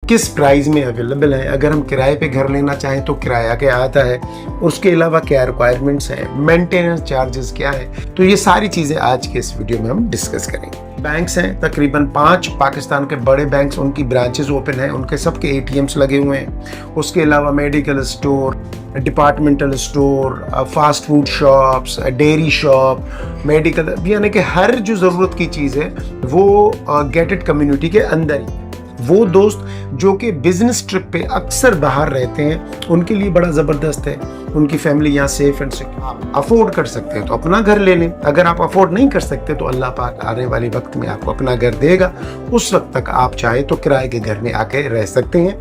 किस प्राइस में अवेलेबल है, अगर हम किराए पे घर लेना चाहें तो किराया क्या आता है, उसके अलावा क्या रिक्वायरमेंट्स हैं, मेंटेनेंस चार्जेस क्या है, तो ये सारी चीज़ें आज के इस वीडियो में हम डिस्कस करेंगे। बैंक्स हैं तकरीबन 5 पाकिस्तान के बड़े बैंक्स, उनकी ब्रांचेस ओपन हैं, उनके सबके एटीएम्स लगे हुए हैं। उसके अलावा medical store, departmental store, fast food shops, dairy shop, medical, यानी कि हर जो ज़रूरत की चीज़ है वो गेटेड कम्युनिटी के अंदर ही। वो दोस्त जो कि बिजनेस ट्रिप पे अक्सर बाहर रहते हैं उनके लिए बड़ा ज़बरदस्त है, उनकी फैमिली यहाँ सेफ एंड सिक्योर। अफोर्ड कर सकते हैं तो अपना घर ले लें, अगर आप अफोर्ड नहीं कर सकते तो अल्लाह पाक आने वाले वक्त में आपको अपना घर देगा, उस वक्त तक आप चाहे तो किराए के घर में आके रह सकते हैं।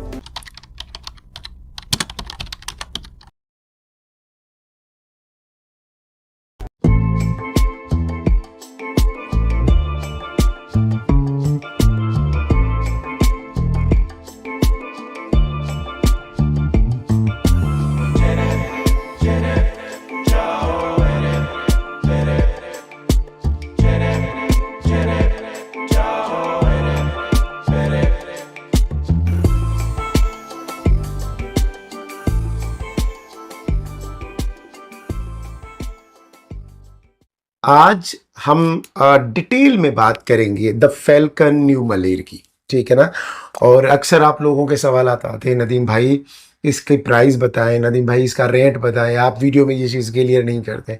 आज हम डिटेल में बात करेंगे द फैल्कन न्यू मलेर की, ठीक है ना। और अक्सर आप लोगों के सवाल आते हैं, नदीम भाई इसके प्राइस बताएं, नदीम भाई इसका रेट बताएं, आप वीडियो में ये चीज़ क्लियर नहीं करते।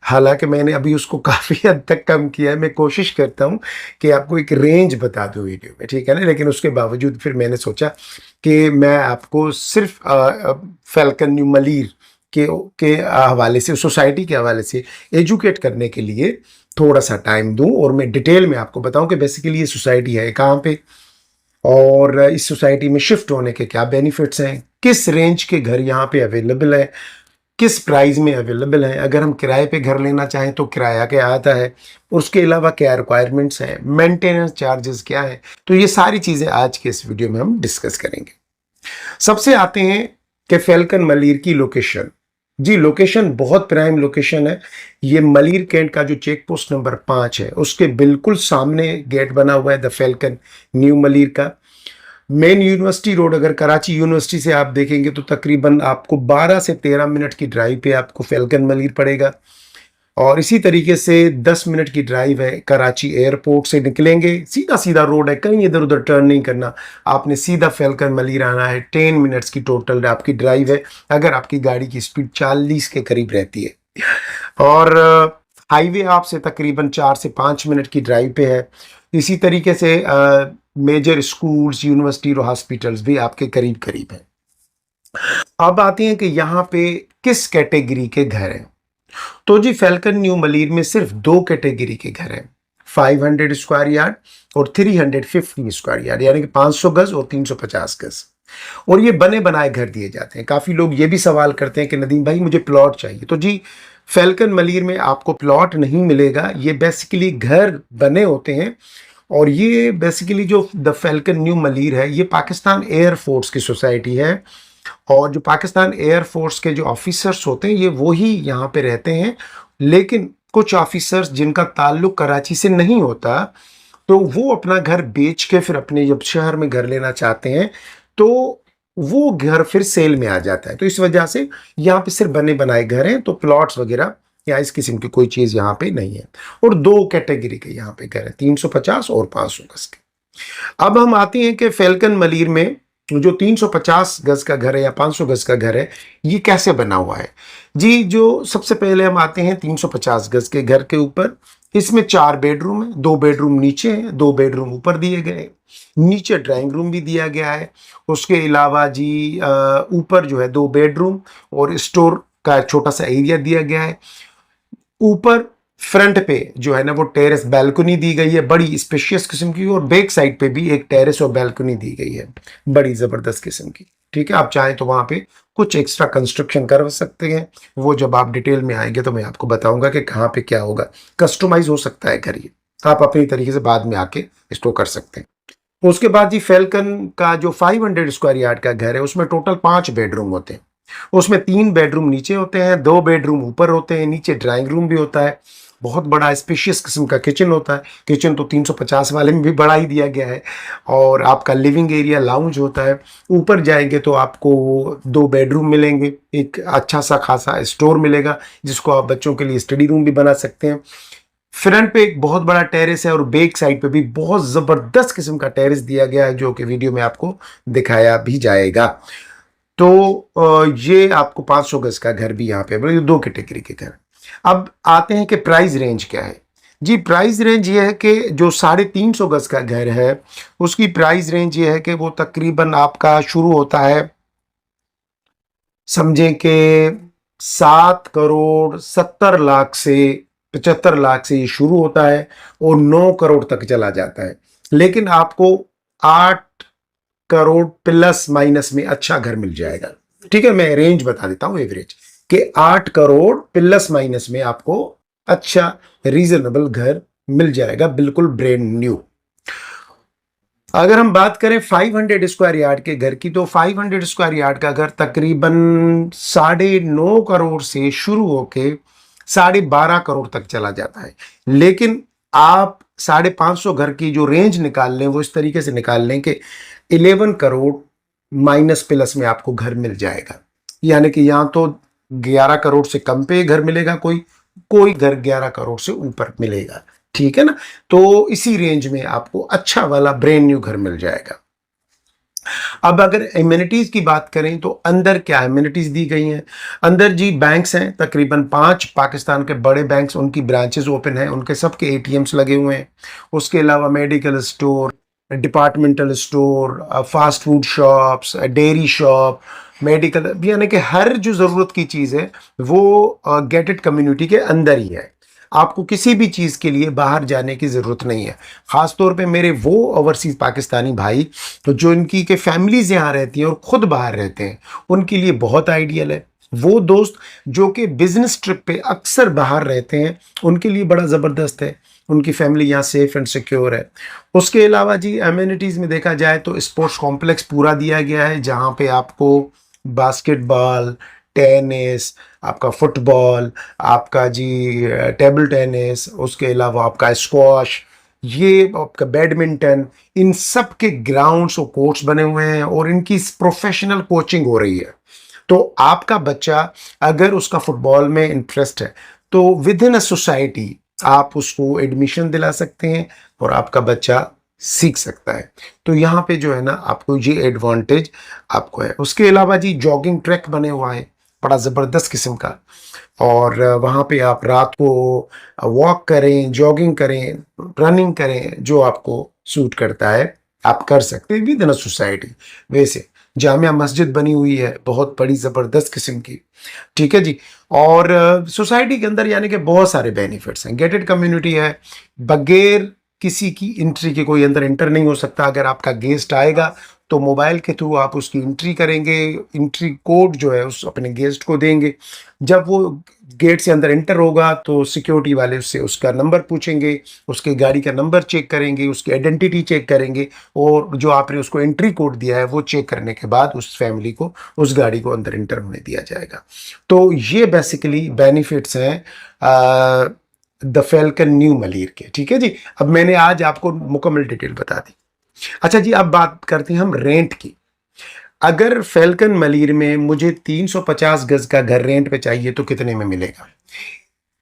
हालांकि मैंने अभी उसको काफ़ी हद तक कम किया है, मैं कोशिश करता हूँ कि आपको एक रेंज बता दूँ वीडियो में, ठीक है ना। लेकिन उसके बावजूद फिर मैंने सोचा कि मैं आपको सिर्फ फैल्कन न्यू मलीर के हवाले से, सोसाइटी के हवाले से एजुकेट करने के लिए थोड़ा सा टाइम दूं और मैं डिटेल में आपको बताऊं कि बेसिकली ये सोसाइटी है कहाँ पे और इस सोसाइटी में शिफ्ट होने के क्या बेनिफिट्स हैं, किस रेंज के घर यहाँ पे अवेलेबल है, किस प्राइस में अवेलेबल है, अगर हम किराए पे घर लेना चाहें तो किराया क्या आता है, उसके अलावा क्या रिक्वायरमेंट्स हैं, मेंटेनेंस चार्जेस क्या है, तो ये सारी चीज़ें आज के इस वीडियो में हम डिस्कस करेंगे। सबसे आते हैं कि फैल्कन मलीर की लोकेशन। जी, लोकेशन बहुत प्राइम लोकेशन है। ये मलीर कैंट का जो चेक पोस्ट नंबर 5 है उसके बिल्कुल सामने गेट बना हुआ है द फैल्कन न्यू मलीर का। मेन यूनिवर्सिटी रोड, अगर कराची यूनिवर्सिटी से आप देखेंगे तो तकरीबन आपको 12 से 13 मिनट की ड्राइव पे आपको फैल्कन मलीर पड़ेगा। और इसी तरीके से 10 मिनट की ड्राइव है, कराची एयरपोर्ट से निकलेंगे सीधा सीधा रोड है, कहीं इधर उधर टर्न नहीं करना, आपने सीधा फैल्कन मलीर आना है। 10 मिनट्स की टोटल आपकी ड्राइव है, अगर आपकी गाड़ी की स्पीड 40 के करीब रहती है। और हाईवे आपसे तकरीबन 4 से 5 मिनट की ड्राइव पे है। इसी तरीके से मेजर स्कूल्स, यूनिवर्सिटी और हॉस्पिटल्स भी आपके करीब करीब हैं। अब आते हैं कि यहाँ पे किस कैटेगरी के घर हैं। तो जी, फैल्कन न्यू मलीर में सिर्फ 2 कैटेगरी के घर हैं, 500 स्क्वायर यार्ड और 350 स्क्वायर यार्ड, यानी कि 500 गज और 350 गज। और ये बने बनाए घर दिए जाते हैं। काफ़ी लोग ये भी सवाल करते हैं कि नदीम भाई मुझे प्लॉट चाहिए। तो जी, फैल्कन मलीर में आपको प्लॉट नहीं मिलेगा, ये बेसिकली घर बने होते हैं। और ये बेसिकली जो द फैल्कन न्यू मलीर है ये पाकिस्तान एयरफोर्स की सोसाइटी है। और जो पाकिस्तान एयरफोर्स के जो ऑफिसर्स होते हैं ये वही यहाँ पे रहते हैं, लेकिन कुछ ऑफिसर्स जिनका ताल्लुक कराची से नहीं होता तो वो अपना घर बेच के फिर अपने जब शहर में घर लेना चाहते हैं तो वो घर फिर सेल में आ जाता है। तो इस वजह से यहाँ पे सिर्फ बने बनाए घर हैं, तो प्लॉट्स वगैरह या इस किस्म की कोई चीज़ यहाँ पे नहीं है। और 2 कैटेगरी के यहाँ पे घर है, 350 और 500 गज के। अब हम आते हैं कि फैल्कन मलीर में जो 350 गज का घर है या 500 गज का घर है ये कैसे बना हुआ है। जी, जो सबसे पहले हम आते हैं 350 गज के घर के ऊपर। इसमें 4 बेडरूम है, 2 बेडरूम नीचे हैं, 2 बेडरूम ऊपर दिए गए, नीचे ड्राइंग रूम भी दिया गया है। उसके अलावा जी ऊपर जो है 2 बेडरूम और स्टोर का एक छोटा सा एरिया दिया गया है। ऊपर फ्रंट पे जो है ना वो टेरेस बैल्कनी दी गई है, बड़ी स्पेशियस किस्म की, और बैक साइड पे भी एक टेरेस और बैल्कनी दी गई है, बड़ी ज़बरदस्त किस्म की। ठीक है, आप चाहें तो वहाँ पे कुछ एक्स्ट्रा कंस्ट्रक्शन कर सकते हैं, वो जब आप डिटेल में आएंगे तो मैं आपको बताऊंगा कि कहाँ पे क्या होगा। कस्टमाइज हो सकता है घर, ये आप अपनी तरीके से बाद में आके इसको कर सकते हैं। उसके बाद जी, फैल्कन का जो 500 स्क्वायर यार्ड का घर है उसमें टोटल 5 बेडरूम होते हैं। उसमें 3 बेडरूम नीचे होते हैं, 2 बेडरूम ऊपर होते हैं, नीचे ड्राइंग रूम भी होता है। बहुत बड़ा स्पेशियस किस्म का किचन होता है। किचन तो 350 वाले में भी बढ़ा ही दिया गया है। और आपका लिविंग एरिया लाउंज होता है। ऊपर जाएंगे तो आपको 2 बेडरूम मिलेंगे, एक अच्छा सा खासा स्टोर मिलेगा जिसको आप बच्चों के लिए स्टडी रूम भी बना सकते हैं। फ्रंट पे एक बहुत बड़ा टेरेस है और बैक साइड पे भी बहुत जबरदस्त किस्म का टेरेस दिया गया है जो कि वीडियो में आपको दिखाया भी जाएगा। तो ये आपको 500 गज का घर भी यहाँ पे, मतलब ये 2 कैटेगरी के घर। अब आते हैं कि प्राइस रेंज क्या है। जी प्राइस रेंज ये है कि जो 350 गज का घर है उसकी प्राइस रेंज ये है कि वो तकरीबन आपका शुरू होता है, समझें कि 7 करोड़ 70 लाख से 75 लाख से ये शुरू होता है और 9 करोड़ तक चला जाता है। लेकिन आपको 8 करोड़ प्लस माइनस में अच्छा घर मिल जाएगा। ठीक है, मैं रेंज बता देता हूं एवरेज कि 8 करोड़ प्लस माइनस में आपको अच्छा रीजनेबल घर मिल जाएगा, बिल्कुल ब्रांड न्यू। अगर हम बात करें 500 स्क्वायर यार्ड के घर की, तो 500 स्क्वायर यार्ड का घर तकरीबन 9.5 करोड़ से शुरू होके 12.5 करोड़ तक चला जाता है। लेकिन आप 550 घर की जो रेंज निकाल लें वो इस तरीके से निकाल लें कि 11 करोड़ माइनस प्लस में आपको घर मिल जाएगा। यानी कि यहाँ तो 11 करोड़ से कम पे घर मिलेगा, कोई घर 11 करोड़ से ऊपर मिलेगा। ठीक है ना, तो इसी रेंज में आपको अच्छा वाला ब्रांड न्यू घर मिल जाएगा। अब अगर एमिनिटीज की बात करें तो अंदर क्या एमिनिटीज दी गई हैं। अंदर जी बैंक्स हैं, तकरीबन 5 पाकिस्तान के बड़े बैंक्स, उनकी ब्रांचेस ओपन हैं, उनके सबके एटीएम्स लगे हुए हैं। उसके अलावा medical store, departmental store, fast food shops, dairy shop, medical, यानी कि हर जो ज़रूरत की चीज़ है वो गेटेड कम्युनिटी के अंदर ही है। आपको किसी भी चीज़ के लिए बाहर जाने की ज़रूरत नहीं है। ख़ास तौर पे मेरे वो ओवरसीज़ पाकिस्तानी भाई तो जो इनकी के फैमिलीज़ यहाँ रहती हैं और ख़ुद बाहर रहते हैं, उनके लिए बहुत आइडियल है। वो दोस्त जो कि बिजनेस ट्रिप पे अक्सर बाहर रहते हैं, उनके लिए बड़ा ज़बरदस्त है। उनकी फैमिली यहाँ सेफ एंड सिक्योर है। उसके अलावा जी एमिनिटीज़ में देखा जाए तो स्पोर्ट्स कॉम्प्लेक्स पूरा दिया गया है, जहाँ पे आपको बास्केटबॉल, टेनिस, आपका फुटबॉल, आपका जी टेबल टेनिस, उसके अलावा आपका स्क्वॉश, ये आपका बैडमिंटन, इन सब के ग्राउंड्स और कोर्ट्स बने हुए हैं और इनकी प्रोफेशनल कोचिंग हो रही है। तो आपका बच्चा अगर उसका फुटबॉल में इंटरेस्ट है तो विद इन अ सोसाइटी आप उसको एडमिशन दिला सकते हैं और आपका बच्चा सीख सकता है। तो यहाँ पे जो है ना आपको ये एडवांटेज आपको है। उसके अलावा जी जॉगिंग ट्रैक बने हुआ है बड़ा ज़बरदस्त किस्म का, और वहाँ पे आप रात को वॉक करें, जॉगिंग करें, रनिंग करें, जो आपको सूट करता है आप कर सकते हैं विद इन अ सोसाइटी। वैसे जामिया मस्जिद बनी हुई है बहुत बड़ी ज़बरदस्त किस्म की। ठीक है जी, और सोसाइटी के अंदर यानी कि बहुत सारे बेनिफिट्स हैं। गेटेड कम्युनिटी है, बगैर किसी की एंट्री के कोई अंदर एंटर नहीं हो सकता। अगर आपका गेस्ट आएगा तो मोबाइल के थ्रू आप उसकी एंट्री करेंगे, एंट्री कोड जो है उस अपने गेस्ट को देंगे। जब वो गेट से अंदर एंटर होगा तो सिक्योरिटी वाले उससे उसका नंबर पूछेंगे, उसके गाड़ी का नंबर चेक करेंगे, उसकी आइडेंटिटी चेक करेंगे, और जो आपने उसको एंट्री कोड दिया है वो चेक करने के बाद उस फैमिली को, उस गाड़ी को अंदर एंटर होने दिया जाएगा। तो ये बेसिकली बेनिफिट्स हैं द फैल्कन न्यू मलीर के। ठीक है जी, अब मैंने आज आपको मुकम्मल डिटेल बता दी। अच्छा जी, अब बात करते हैं हम रेंट की। अगर फैल्कन मलीर में मुझे 350 गज का घर रेंट पे चाहिए तो कितने में मिलेगा?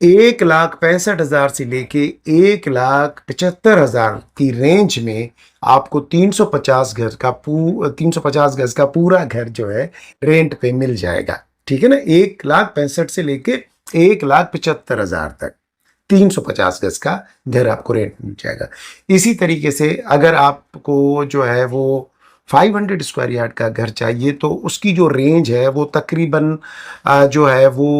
1,65,000 से लेके 1,75,000 की रेंज में आपको 350 गज का पूरा घर जो है रेंट पे मिल जाएगा। ठीक है ना, 1,65,000 से लेके 1,75,000 तक 350 गज का घर आपको रेंट मिल जाएगा। इसी तरीके से अगर आपको जो है वो 500 स्क्वायर यार्ड का घर चाहिए तो उसकी जो रेंज है वो तकरीबन जो है वो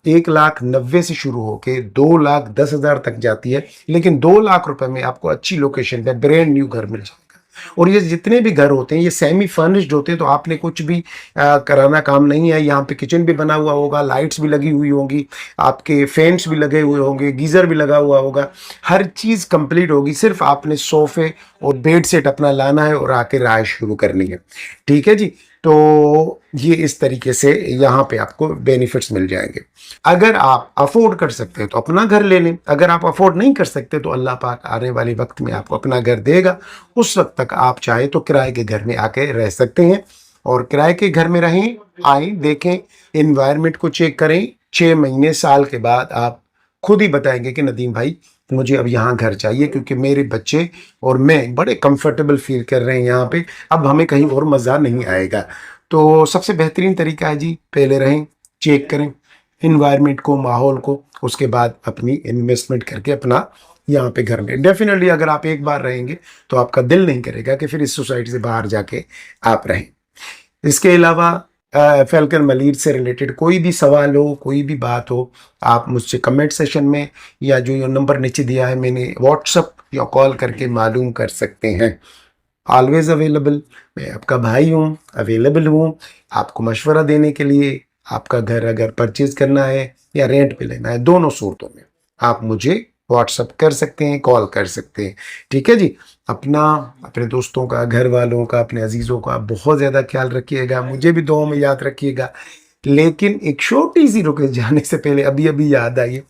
1,90,000 से शुरू होके 2,10,000 तक जाती है। लेकिन 2 लाख रुपए में आपको अच्छी लोकेशन पे ब्रांड न्यू घर मिल जाएगा। और ये जितने भी घर होते हैं ये सेमी फर्निश्ड होते हैं, तो आपने कुछ भी कराना काम नहीं है। यहाँ पे किचन भी बना हुआ होगा, लाइट्स भी लगी हुई होंगी, आपके फैंस भी लगे हुए होंगे, गीज़र भी लगा हुआ होगा, हर चीज़ कंप्लीट होगी। सिर्फ आपने सोफे और बेड सेट अपना लाना है और आके राय शुरू करनी है। ठीक है जी, तो ये इस तरीके से यहाँ पे आपको बेनिफिट्स मिल जाएंगे। अगर आप अफोर्ड कर सकते हैं तो अपना घर ले लें, अगर आप अफोर्ड नहीं कर सकते तो अल्लाह पाक आने वाले वक्त में आपको अपना घर देगा। उस वक्त तक आप चाहे तो किराए के घर में आके रह सकते हैं, और किराए के घर में रहें, आए, देखें, इन्वायरमेंट को चेक करें। 6 महीने, साल के बाद आप खुद ही बताएंगे कि नदीम भाई मुझे अब यहाँ घर चाहिए, क्योंकि मेरे बच्चे और मैं बड़े कंफर्टेबल फील कर रहे हैं यहाँ पे, अब हमें कहीं और मज़ा नहीं आएगा। तो सबसे बेहतरीन तरीका है जी, पहले रहें, चेक करें इन्वायरमेंट को, माहौल को, उसके बाद अपनी इन्वेस्टमेंट करके अपना यहाँ पे घर लें। डेफिनेटली अगर आप एक बार रहेंगे तो आपका दिल नहीं करेगा कि फिर इस सोसाइटी से बाहर जाके आप रहें। इसके अलावा फैल्कन मलीर से रिलेटेड कोई भी सवाल हो, कोई भी बात हो, आप मुझसे कमेंट सेशन में या जो ये नंबर नीचे दिया है मैंने, व्हाट्सअप या कॉल करके मालूम कर सकते हैं। ऑलवेज अवेलेबल, मैं आपका भाई हूँ, अवेलेबल हूँ आपको मशवरा देने के लिए। आपका घर अगर परचेज करना है या रेंट पे लेना है, दोनों सूरतों में आप मुझे व्हाट्सअप कर सकते हैं, कॉल कर सकते हैं। ठीक है जी। अपना, अपने दोस्तों का, घर वालों का, अपने अजीज़ों का बहुत ज़्यादा ख्याल रखिएगा, मुझे भी दुआओं में याद रखिएगा। लेकिन एक छोटी सी रुके जाने से पहले अभी अभी याद आई,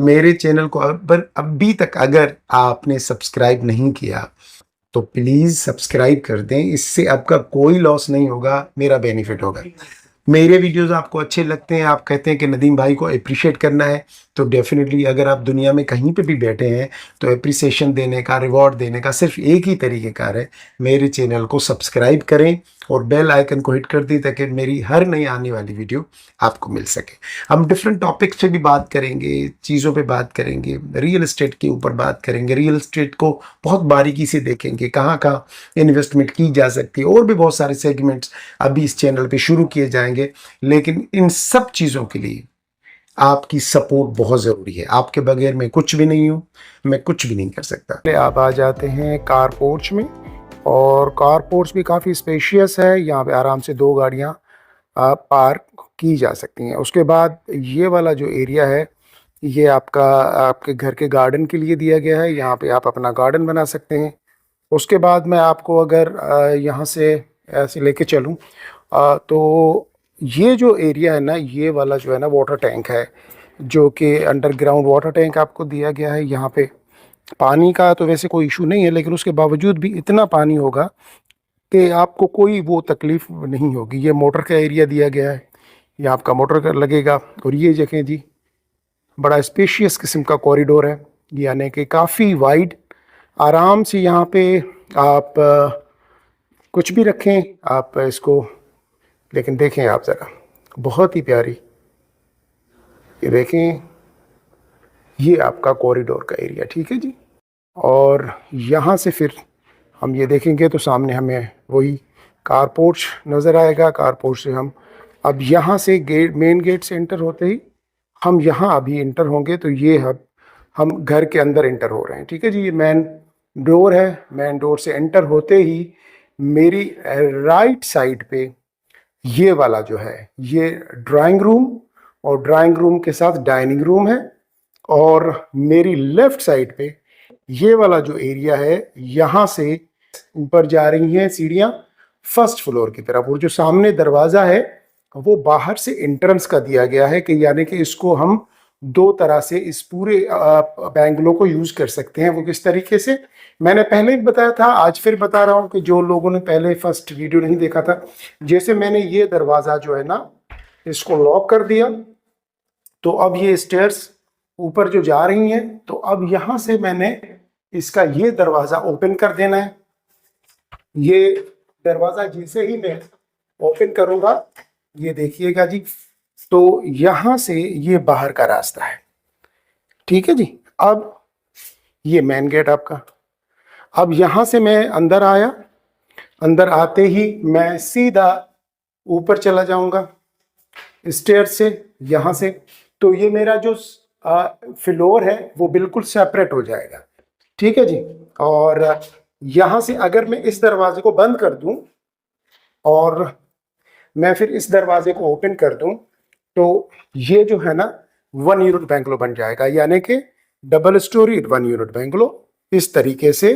मेरे चैनल को अभी तक अगर आपने सब्सक्राइब नहीं किया तो प्लीज़ सब्सक्राइब कर दें। इससे आपका कोई लॉस नहीं होगा, मेरा बेनिफिट होगा। मेरे वीडियोस आपको अच्छे लगते हैं, आप कहते हैं कि नदीम भाई को अप्रिशिएट करना है, तो डेफिनेटली अगर आप दुनिया में कहीं पे भी बैठे हैं तो अप्रिसिएशन देने का, रिवॉर्ड देने का सिर्फ एक ही तरीक़ेकार है, मेरे चैनल को सब्सक्राइब करें और बेल आइकन को हिट कर दें ताकि मेरी हर नई आने वाली वीडियो आपको मिल सके। हम डिफरेंट टॉपिक्स पे भी बात करेंगे, चीज़ों पे बात करेंगे, रियल एस्टेट के ऊपर बात करेंगे, रियल एस्टेट को बहुत बारीकी से देखेंगे, कहाँ कहाँ इन्वेस्टमेंट की जा सकती है, और भी बहुत सारे सेगमेंट्स अभी इस चैनल पे शुरू किए जाएंगे। लेकिन इन सब चीज़ों के लिए आपकी सपोर्ट बहुत ज़रूरी है। आपके बगैर मैं कुछ भी नहीं हूँ, मैं कुछ भी नहीं कर सकता। आप आ जाते हैं कार पोर्च में, और कार पोर्च भी काफ़ी स्पेशियस है। यहाँ पे आराम से 2 गाड़ियाँ पार्क की जा सकती हैं। उसके बाद ये वाला जो एरिया है ये आपका, आपके घर के गार्डन के लिए दिया गया है। यहाँ पे आप अपना गार्डन बना सकते हैं। उसके बाद मैं आपको अगर यहाँ से ऐसे लेके चलूँ तो ये जो एरिया है ना, ये वाला जो है ना वाटर टैंक है, जो कि अंडरग्राउंड वाटर टैंक आपको दिया गया है। यहाँ पे पानी का तो वैसे कोई इशू नहीं है, लेकिन उसके बावजूद भी इतना पानी होगा कि आपको कोई वो तकलीफ़ नहीं होगी। ये मोटर का एरिया दिया गया है, ये आपका मोटर का लगेगा। और ये देखें जी, बड़ा स्पेशियस किस्म का कॉरिडोर है, यानी कि काफ़ी वाइड। आराम से यहाँ पे आप कुछ भी रखें आप इसको, लेकिन देखें आप ज़रा, बहुत ही प्यारी, ये देखें, ये आपका कॉरिडोर का एरिया। ठीक है जी। और यहाँ से फिर हम ये देखेंगे तो सामने हमें वही कार पोर्च नज़र आएगा। कार पोर्च से हम अब यहाँ से गेट, मेन गेट से एंटर होते ही हम यहाँ अभी इंटर होंगे, तो ये हम घर के अंदर इंटर हो रहे हैं। ठीक है जी। ये मेन डोर है। मेन डोर से एंटर होते ही मेरी राइट साइड पे ये वाला जो है ये ड्राइंग रूम, और ड्राइंग रूम के साथ डाइनिंग रूम है। और मेरी लेफ्ट साइड पे ये वाला जो एरिया है, यहाँ से ऊपर जा रही हैं सीढ़ियाँ फर्स्ट फ्लोर की तरफ। और जो सामने दरवाज़ा है वो बाहर से एंट्रेंस का दिया गया है, कि यानी कि इसको हम 2 तरह से इस पूरे बैंगलो को यूज़ कर सकते हैं। वो किस तरीके से, मैंने पहले भी बताया था, आज फिर बता रहा हूँ कि जो लोगों ने पहले फर्स्ट वीडियो नहीं देखा था, जैसे मैंने ये दरवाज़ा जो है ना इसको लॉक कर दिया, तो अब ये स्टेयर्स ऊपर जो जा रही हैं, तो अब यहाँ से मैंने इसका ये दरवाज़ा ओपन कर देना है। ये दरवाज़ा जैसे ही मैं ओपन करूँगा, ये देखिएगा जी, तो यहाँ से ये बाहर का रास्ता है। ठीक है जी। अब ये मेन गेट आपका। अब यहाँ से मैं अंदर आया, अंदर आते ही मैं सीधा ऊपर चला जाऊंगा स्टेयर से, यहाँ से, तो ये मेरा जो फ्लोर है वो बिल्कुल सेपरेट हो जाएगा। ठीक है जी। और यहाँ से अगर मैं इस दरवाजे को बंद कर दूं और मैं फिर इस दरवाजे को ओपन कर दूं, तो ये जो है ना 1 यूनिट बैंगलो बन जाएगा, यानी कि डबल स्टोरी 1 यूनिट बैंगलो। इस तरीके से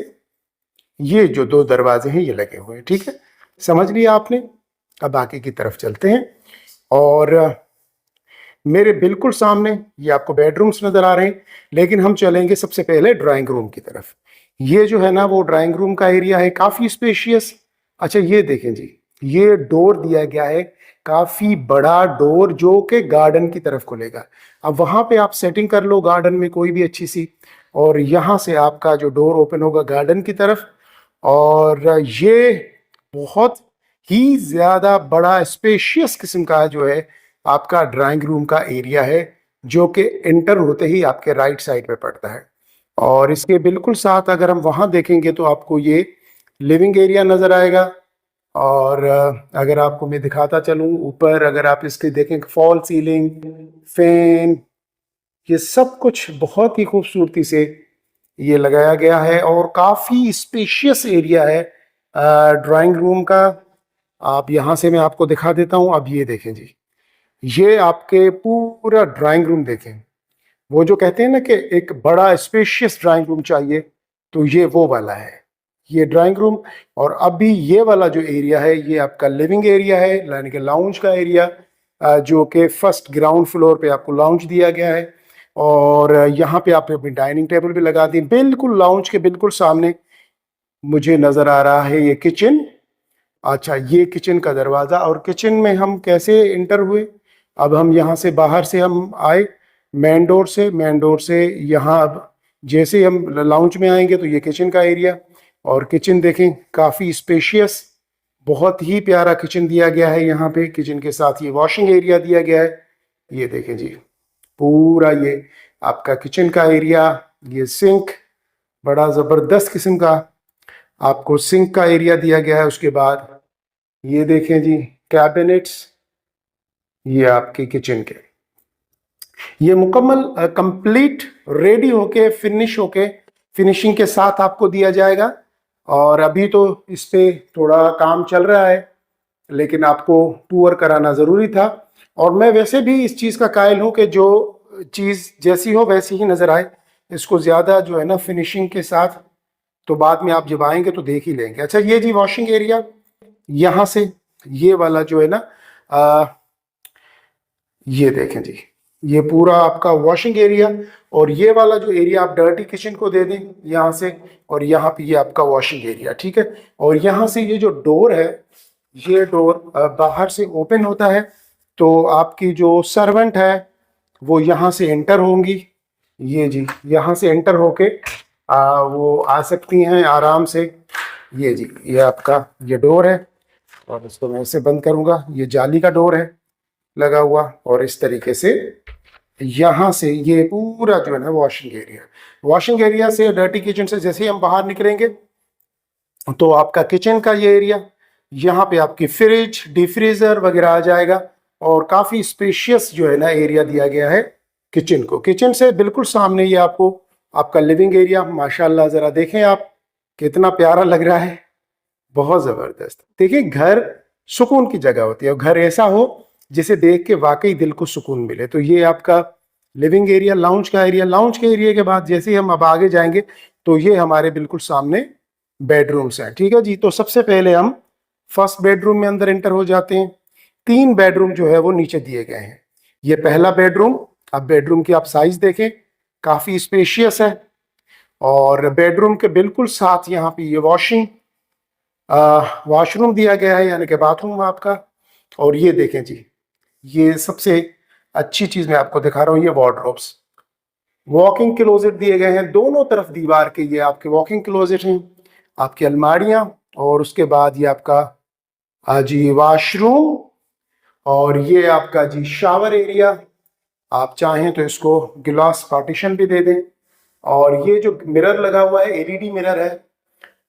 ये जो 2 दरवाजे हैं ये लगे हुए हैं। ठीक है, समझ लिया आपने। अब बाकी की तरफ चलते हैं। और मेरे बिल्कुल सामने ये आपको बेडरूम्स नजर आ रहे हैं, लेकिन हम चलेंगे सबसे पहले ड्राइंग रूम की तरफ। ये जो है ना वो ड्राइंग रूम का एरिया है, काफी स्पेशियस। अच्छा ये देखें जी, ये डोर दिया गया है, काफी बड़ा डोर जो कि गार्डन की तरफ खुलेगा। अब वहां पे आप सेटिंग कर लो गार्डन में कोई भी अच्छी सी, और यहां से आपका जो डोर ओपन होगा गार्डन की तरफ। और ये बहुत ही ज्यादा बड़ा स्पेशियस किस्म का जो है आपका ड्राइंग रूम का एरिया है, जो कि एंटर होते ही आपके राइट साइड पे पड़ता है। और इसके बिल्कुल साथ अगर हम वहां देखेंगे तो आपको ये लिविंग एरिया नजर आएगा। और अगर आपको मैं दिखाता चलूं ऊपर, अगर आप इसके देखें फॉल सीलिंग, फैन, ये सब कुछ बहुत ही खूबसूरती से ये लगाया गया है और काफी स्पेशियस एरिया है ड्राइंग रूम का। आप यहां से मैं आपको दिखा देता हूं। अब ये देखें जी, ये आपके पूरा ड्राइंग रूम देखें। वो जो कहते हैं ना कि एक बड़ा स्पेशियस ड्राइंग रूम चाहिए, तो ये वो वाला है ये ड्राइंग रूम। और अभी ये वाला जो एरिया है ये आपका लिविंग एरिया है, यानी कि लाउंज का एरिया, जो कि फर्स्ट ग्राउंड फ्लोर पे आपको लाउंज दिया गया है। और यहाँ पे आप अपनी डाइनिंग टेबल भी लगा दी। बिल्कुल लाउंज के बिल्कुल सामने मुझे नजर आ रहा है ये किचन। अच्छा ये किचन का दरवाजा, और किचन में हम कैसे इंटर हुए, अब हम यहाँ से बाहर से हम आए मेन डोर से यहाँ। अब जैसे हम लाउंज में आएंगे तो ये किचन का एरिया, और किचन देखें काफ़ी स्पेशियस, बहुत ही प्यारा किचन दिया गया है यहाँ पे। किचन के साथ ये वॉशिंग एरिया दिया गया है। ये देखें जी, पूरा ये आपका किचन का एरिया। ये सिंक, बड़ा ज़बरदस्त किस्म का आपको सिंक का एरिया दिया गया है। उसके बाद ये देखें जी कैबिनेट्स, ये आपके किचन के, ये मुकम्मल कंप्लीट रेडी होके फिनिश होके फिनिशिंग के साथ आपको दिया जाएगा। और अभी तो इस पे थोड़ा काम चल रहा है, लेकिन आपको टूर कराना ज़रूरी था। और मैं वैसे भी इस चीज़ का कायल हूँ कि जो चीज़ जैसी हो वैसी ही नज़र आए, इसको ज़्यादा जो है ना फिनिशिंग के साथ तो बाद में आप जब आएंगे तो देख ही लेंगे। अच्छा ये जी वॉशिंग एरिया, यहाँ से ये वाला जो है ना ये देखें जी, ये पूरा आपका वॉशिंग एरिया। और ये वाला जो एरिया आप डर्टी किचन को दे दें यहाँ से, और यहाँ पे ये आपका वॉशिंग एरिया, ठीक है। और यहाँ से ये जो डोर है, ये डोर बाहर से ओपन होता है, तो आपकी जो सर्वेंट है वो यहाँ से एंटर होंगी। ये जी यहाँ से एंटर होके वो आ सकती हैं आराम से। ये जी ये आपका ये डोर है, और इसको मैं ऐसे बंद करूँगा, ये जाली का डोर है लगा हुआ। और इस तरीके से यहाँ से ये पूरा जो है ना वॉशिंग एरिया से डर्टी किचन से जैसे ही हम बाहर निकलेंगे तो आपका किचन का ये एरिया, यहाँ पे आपकी फ्रिज, डिफ्रीजर वगैरह आ जाएगा। और काफ़ी स्पेशियस जो है ना एरिया दिया गया है किचन को। किचन से बिल्कुल सामने ये आपको आपका लिविंग एरिया, माशाल्लाह ज़रा देखें आप कितना प्यारा लग रहा है, बहुत ज़बरदस्त। देखिए घर सुकून की जगह होती है, और घर ऐसा हो जिसे देख के वाकई दिल को सुकून मिले। तो ये आपका लिविंग एरिया, लाउंज का एरिया। लाउंज के एरिया के बाद जैसे ही हम अब आगे जाएंगे तो ये हमारे बिल्कुल सामने बेडरूम्स हैं, ठीक है जी। तो सबसे पहले हम फर्स्ट बेडरूम में अंदर एंटर हो जाते हैं। 3 बेडरूम जो है वो नीचे दिए गए हैं। ये पहला बेडरूम, अब बेडरूम की आप साइज देखें, काफ़ी स्पेशियस है। और बेडरूम के बिल्कुल साथ यहाँ पे ये वॉशरूम दिया गया है, यानी कि बाथरूम आपका। और ये देखें जी, ये सबसे अच्छी चीज़ मैं आपको दिखा रहा हूँ, ये वार्डरोब्स, वॉकिंग क्लोजेट दिए गए हैं दोनों तरफ दीवार के। ये आपके वॉकिंग क्लोजेट हैं, आपकी अलमारियाँ, और उसके बाद ये आपका जी वॉशरूम, और ये आपका जी शावर एरिया। आप चाहें तो इसको गिलास पार्टीशन भी दे दें। और ये जो मिरर लगा हुआ है एलईडी मिरर है।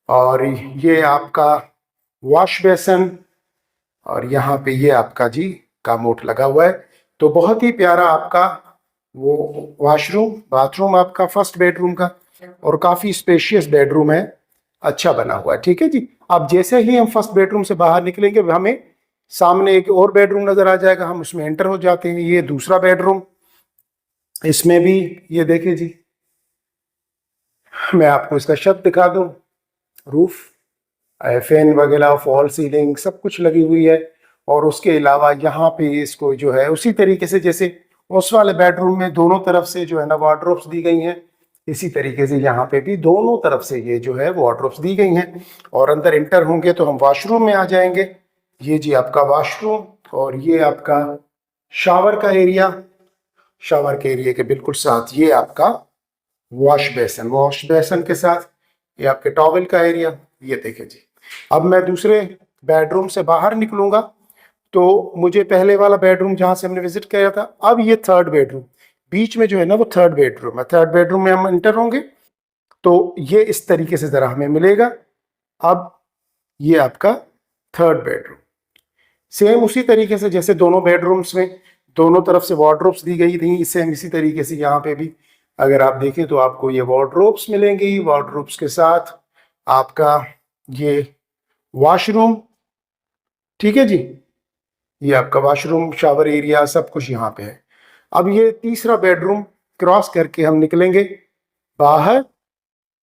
और ये आपका वॉश बेसन, और यहाँ पे ये आपका जी कामोट लगा हुआ है। तो बहुत ही प्यारा आपका वो वॉशरूम, बाथरूम आपका फर्स्ट बेडरूम का, और काफ़ी स्पेशियस बेडरूम है, अच्छा बना हुआ है, ठीक है जी। अब जैसे ही हम फर्स्ट बेडरूम से बाहर निकलेंगे हमें सामने एक और बेडरूम नज़र आ जाएगा, हम उसमें एंटर हो जाते हैं। ये दूसरा बेडरूम, इसमें भी ये देखिए जी, मैं आपको इसका छत दिखा दूं, रूफ, फैन वगैरह, फॉल सीलिंग सब कुछ लगी हुई है। और उसके अलावा यहाँ पे इसको जो है उसी तरीके से जैसे उस वाले बेडरूम में दोनों तरफ से जो है ना वार्डरोब्स दी गई हैं, इसी तरीके से यहाँ पे भी दोनों तरफ से ये जो है वार्डरोब्स दी गई हैं। और अंदर इंटर होंगे तो हम वॉशरूम में आ जाएंगे। ये जी आपका वॉशरूम और ये आपका शावर का एरिया। शावर के एरिया के बिल्कुल साथ ये आपका वॉश बेसन के साथ ये आपके टॉवेल का एरिया। ये देखिए जी। अब मैं दूसरे बेडरूम से बाहर निकलूंगा तो मुझे पहले वाला बेडरूम जहां से हमने विजिट किया था, अब ये थर्ड बेडरूम बीच में जो है ना वो थर्ड बेडरूम है। थर्ड बेडरूम में हम इंटर होंगे तो ये इस तरीके से जरा हमें मिलेगा। अब ये आपका थर्ड बेडरूम सेम उसी तरीके से जैसे दोनों बेडरूम्स में दोनों तरफ से वार्डरोब्स दी गई थी, सेम इसी तरीके से यहाँ पे भी अगर आप देखें तो आपको ये वार्डरोब्स मिलेंगी। वार्डरोब्स के साथ आपका ये वॉशरूम, ठीक है जी। ये आपका वॉशरूम, शावर एरिया सब कुछ यहाँ पे है। अब ये तीसरा बेडरूम क्रॉस करके हम निकलेंगे बाहर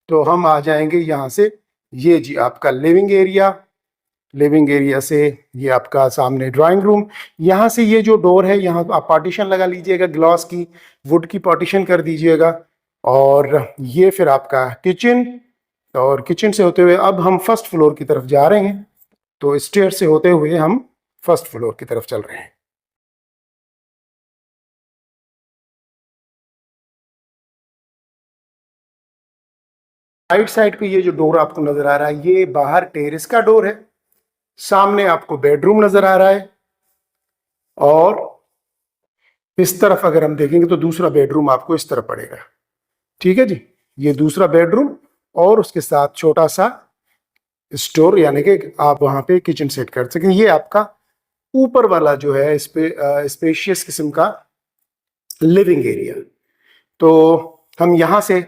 तो हम आ जाएंगे यहाँ से। ये जी आपका लिविंग एरिया। लिविंग एरिया से ये आपका सामने ड्राइंग रूम। यहाँ से ये जो डोर है यहाँ आप पार्टीशन लगा लीजिएगा, ग्लास की वुड की पार्टीशन कर दीजिएगा। और ये फिर आपका किचन, और किचन से होते हुए अब हम फर्स्ट फ्लोर की तरफ जा रहे हैं तो स्टेयर से होते हुए हम फर्स्ट फ्लोर की तरफ चल रहे हैं। राइट साइड पे ये जो डोर आपको नजर आ रहा है ये बाहर टेरेस का डोर है। सामने आपको बेडरूम नजर आ रहा है और इस तरफ अगर हम देखेंगे तो दूसरा बेडरूम आपको इस तरफ पड़ेगा, ठीक है जी। ये दूसरा बेडरूम और उसके साथ छोटा सा स्टोर, यानी कि आप वहां पे किचन सेट कर सकें। ये आपका ऊपर वाला जो है इस पे स्पेशियस किस्म का लिविंग एरिया। तो हम यहाँ से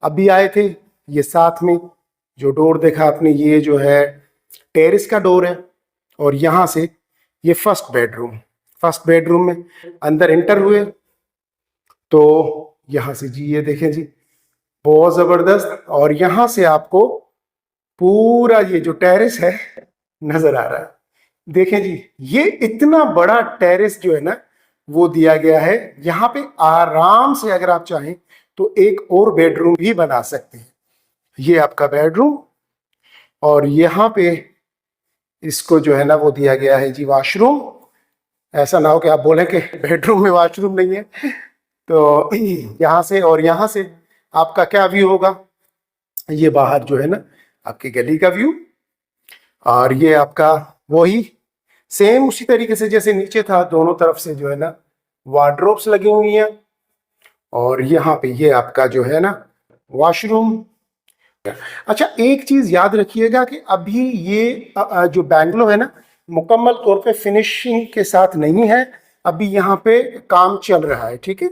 अभी आए थे, ये साथ में जो डोर देखा आपने ये जो है टेरेस का डोर है और यहाँ से ये फर्स्ट बेडरूम में अंदर एंटर हुए तो यहाँ से जी ये देखें जी बहुत ज़बरदस्त। और यहाँ से आपको पूरा ये जो टेरेस है नजर आ रहा है। देखें जी ये इतना बड़ा टेरेस जो है ना वो दिया गया है। यहाँ पे आराम से अगर आप चाहें तो एक और बेडरूम भी बना सकते हैं। ये आपका बेडरूम और यहाँ पे इसको जो है ना वो दिया गया है जी वॉशरूम। ऐसा ना हो कि आप बोलें कि बेडरूम में वॉशरूम नहीं है। तो यहाँ से और यहाँ से आपका क्या व्यू होगा, ये बाहर जो है ना आपकी गली का व्यू। और ये आपका वही सेम उसी तरीके से जैसे नीचे था, दोनों तरफ से जो है ना वार्डरोब्स लगी हुई हैं। और यहाँ पे ये आपका जो है ना वॉशरूम। अच्छा एक चीज याद रखिएगा कि अभी ये जो बैंगलो है ना मुकम्मल तौर पे फिनिशिंग के साथ नहीं है, अभी यहाँ पे काम चल रहा है, ठीक है।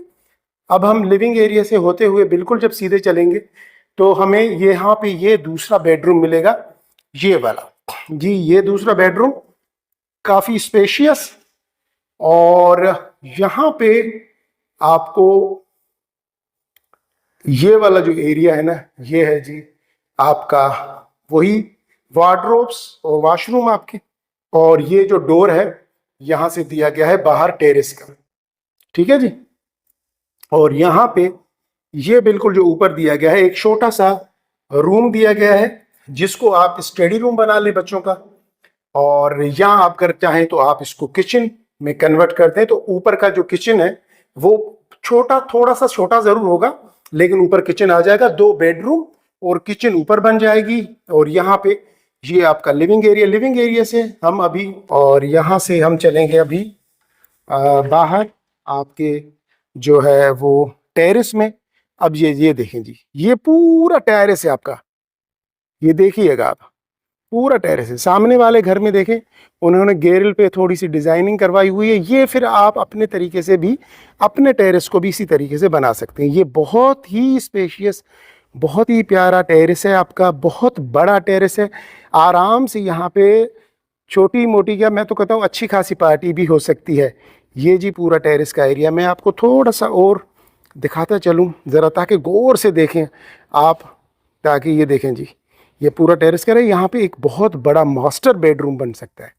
अब हम लिविंग एरिया से होते हुए बिल्कुल जब सीधे चलेंगे तो हमें यहाँ पे ये दूसरा बेडरूम मिलेगा, ये वाला जी। ये दूसरा बेडरूम काफी स्पेशियस और यहाँ पे आपको ये वाला जो एरिया है ना ये है जी आपका वही वार्डरोब्स और वॉशरूम आपके। और ये जो डोर है यहाँ से दिया गया है बाहर टेरेस का, ठीक है जी। और यहाँ पे ये बिल्कुल जो ऊपर दिया गया है एक छोटा सा रूम दिया गया है जिसको आप स्टडी रूम बना लें बच्चों का। और यहाँ आप कर चाहें तो आप इसको किचन में कन्वर्ट करते हैं तो ऊपर का जो किचन है वो छोटा, थोड़ा सा छोटा जरूर होगा लेकिन ऊपर किचन आ जाएगा। 2 बेडरूम और किचन ऊपर बन जाएगी। और यहाँ पे ये आपका लिविंग एरिया से हम अभी और यहाँ से हम चलेंगे अभी बाहर आपके जो है वो टेरेस में। अब ये देखें जी ये पूरा टेरेस है आपका, ये देखिएगा आप पूरा टेरेस है। सामने वाले घर में देखें उन्होंने गेरिल पे थोड़ी सी डिजाइनिंग करवाई हुई है। ये फिर आप अपने तरीके से भी अपने टेरेस को भी इसी तरीके से बना सकते हैं। ये बहुत ही स्पेशियस, बहुत ही प्यारा टेरेस है आपका, बहुत बड़ा टेरेस है। आराम से यहाँ पे छोटी मोटी क्या मैं तो कहता हूँ अच्छी खासी पार्टी भी हो सकती है। ये जी पूरा टेरेस का एरिया मैं आपको थोड़ा सा और दिखाता चलूँ ज़रा ताकि गौर से देखें आप, ताकि ये देखें जी ये पूरा टेरेस का है। यहाँ पे एक बहुत बड़ा मास्टर बेडरूम बन सकता है।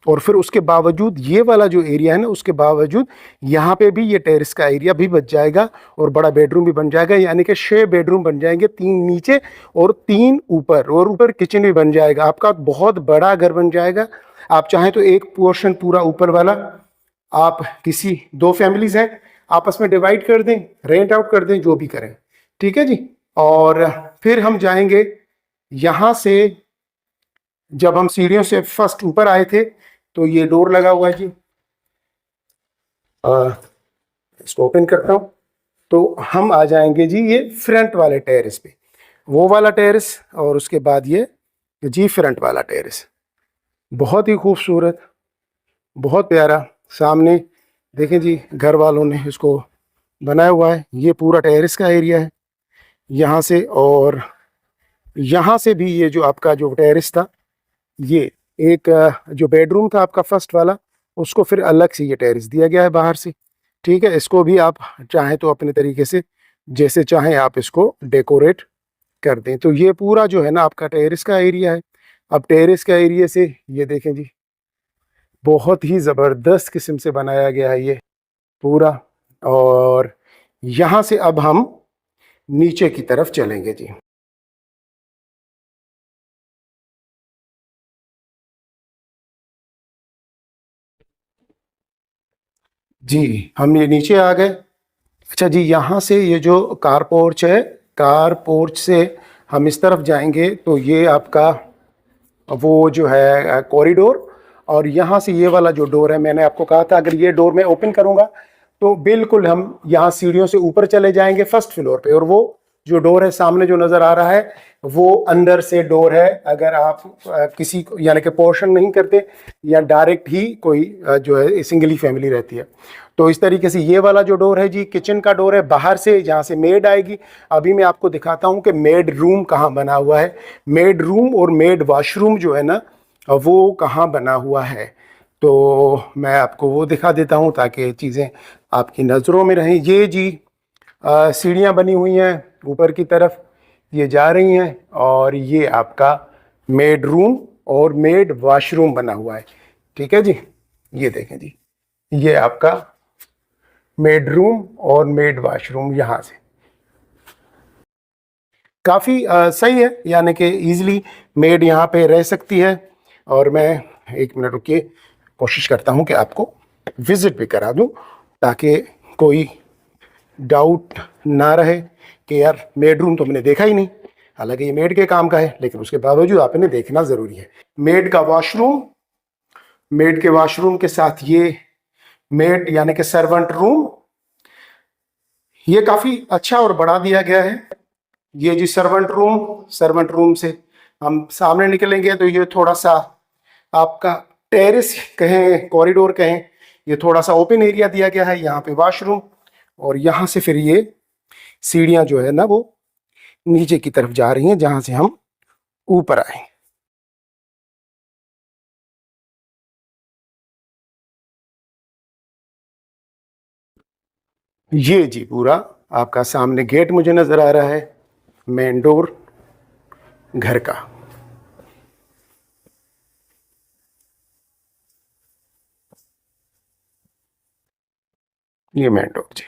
और फिर उसके बावजूद ये वाला जो एरिया है ना, उसके बावजूद यहाँ पे भी ये टेरेस का एरिया भी बच जाएगा और बड़ा बेडरूम भी बन जाएगा, यानी कि 6 बेडरूम बन जाएंगे, 3 नीचे और 3 ऊपर, और ऊपर किचन भी बन जाएगा। आपका बहुत बड़ा घर बन जाएगा। आप चाहें तो एक पोर्शन पूरा ऊपर वाला आप किसी 2 फैमिलीज हैं आपस में डिवाइड कर दें, रेंट आउट कर दें, जो भी करें, ठीक है जी। और फिर हम जाएंगे यहाँ से, जब हम सीढ़ियों से फर्स्ट ऊपर आए थे तो ये डोर लगा हुआ है जी। इसको ओपन करता हूँ तो हम आ जाएंगे जी ये फ्रंट वाले टेरेस पे, वो वाला टेरेस और उसके बाद ये जी फ्रंट वाला टेरेस। बहुत ही खूबसूरत, बहुत प्यारा। सामने देखें जी, घर वालों ने इसको बनाया हुआ है। ये पूरा टेरेस का एरिया है यहाँ से, और यहाँ से भी ये जो आपका जो टेरेस था, ये एक जो बेडरूम था आपका फर्स्ट वाला, उसको फिर अलग से ये टेरेस दिया गया है बाहर से, ठीक है। इसको भी आप चाहें तो अपने तरीके से जैसे चाहें आप इसको डेकोरेट कर दें। तो ये पूरा जो है ना आपका टेरेस का एरिया है। अब टेरेस का एरिया से ये देखें जी, बहुत ही ज़बरदस्त किस्म से बनाया गया है ये पूरा। और यहाँ से अब हम नीचे की तरफ चलेंगे जी। जी हम ये नीचे आ गए। अच्छा जी, यहाँ से ये जो कार पोर्च है, कार पोर्च से हम इस तरफ जाएंगे तो ये आपका वो जो है कॉरिडोर, और यहाँ से ये वाला जो डोर है, मैंने आपको कहा था अगर ये डोर मैं ओपन करूँगा तो बिल्कुल हम यहाँ सीढ़ियों से ऊपर चले जाएंगे फर्स्ट फ्लोर पे। और वो जो डोर है सामने जो नज़र आ रहा है, वो अंदर से डोर है। अगर आप किसी को यानी कि पोर्शन नहीं करते या डायरेक्ट ही कोई जो है सिंगली फैमिली रहती है, तो इस तरीके से ये वाला जो डोर है जी किचन का डोर है, बाहर से जहाँ से मेड आएगी। अभी मैं आपको दिखाता हूँ कि मेड रूम कहाँ बना हुआ है। मेड रूम और मेड वॉशरूम जो है ना, वो कहाँ बना हुआ है, तो मैं आपको वो दिखा देता हूँ ताकि चीज़ें आपकी नज़रों में रहें। ये जी सीढ़ियाँ बनी हुई हैं ऊपर की तरफ, ये जा रही हैं, और ये आपका मेड रूम और मेड वॉशरूम बना हुआ है, ठीक है जी। ये देखें जी, ये आपका मेड रूम और मेड वॉशरूम यहाँ से काफ़ी सही है, यानी कि ईज़िली मेड यहाँ पे रह सकती है। और मैं 1 मिनट रुकिए, कोशिश करता हूँ कि आपको विज़िट भी करा दूँ ताकि कोई डाउट ना रहे कि यार मेड रूम तो मैंने देखा ही नहीं। हालांकि ये मेड के काम का है, लेकिन उसके बावजूद आपने देखना ज़रूरी है। मेड का वॉशरूम, मेड के वॉशरूम के साथ ये मेड यानी कि सर्वेंट रूम, ये काफ़ी अच्छा और बड़ा दिया गया है। ये जी सर्वेंट रूम, सर्वेंट रूम से हम सामने निकलेंगे तो ये थोड़ा सा आपका टेरेस कहें, कॉरिडोर कहें, ये थोड़ा सा ओपन एरिया दिया गया है। यहाँ पे वॉशरूम, और यहाँ से फिर ये सीढ़ियाँ जो है ना वो नीचे की तरफ जा रही हैं जहाँ से हम ऊपर आए। ये जी पूरा आपका सामने गेट मुझे नज़र आ रहा है, मेन डोर घर का। ये मेन डोर जी।